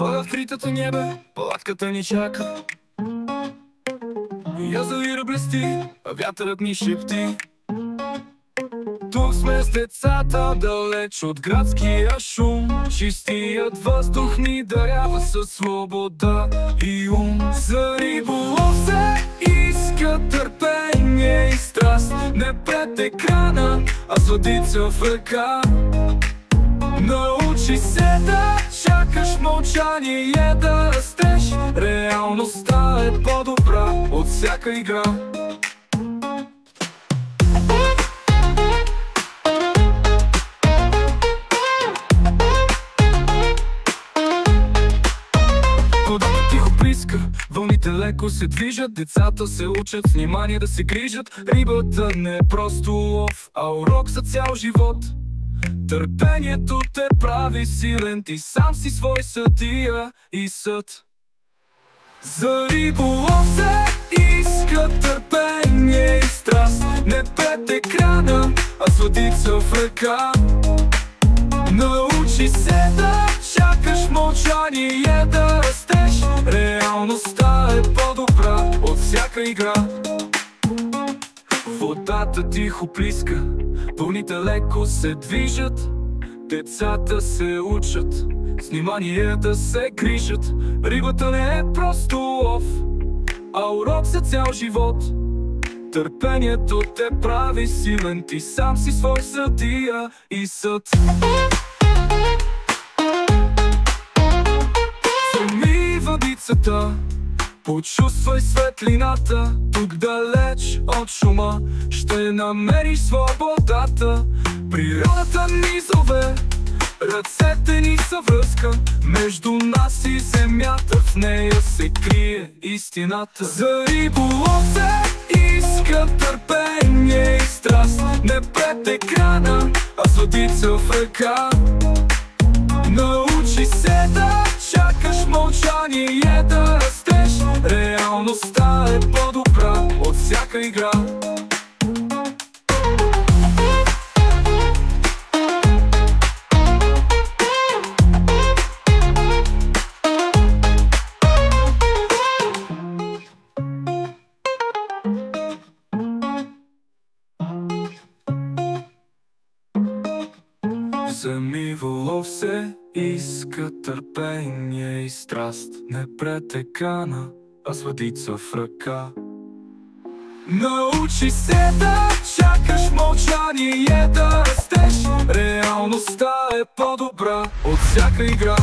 Под откритото небе палатката ни чака. Язовира блести, а вятърът ни шепти: тук сме с децата, далеч от градския шум. Чистият въздух ни дарява със свобода и ум. За риболов се иска търпение и страст, не пред екрана, а с водица в ръка. Научи се да чакаш мълчание, да растеш. Реалността е по-добра от всяка игра. Водата тихо плиска, вълните леко се движат. Децата се учат с внимание да се грижат. Рибата не е просто лов, а урок за цял живот. Търпението те прави силен, ти сам си свой съдия и съд. За риболов се иска търпение и страст, не пред екрана, а с водица в ръка. Научи се да чакаш мълчание, да растеш. Реалността е по-добра от всяка игра. Водата тихо плиска, вълните леко се движат. Децата се учат с внимание да се грижат. Рибата не е просто лов, а урок за цял живот. Търпението те прави силен, ти сам си свой съдия и съд. Вземи въдицата, почувствай светлината. Тук далеч от шума ще намериш свободата. Природата ни зове, ръцете ни са връзка. Между нас и земята, в нея се крие истината. За риболов се иска търпение и страст, не пред екрана, а с водица в ръка. Научи се да чакаш мълчание, да растеш. Реалността е по-добра от всяка игра. За риболов се иска търпение и страст, не пред екрана, а с водица в ръка. Научи се да чакаш мълчание, да растеш. Реалността е по-добра от всяка игра.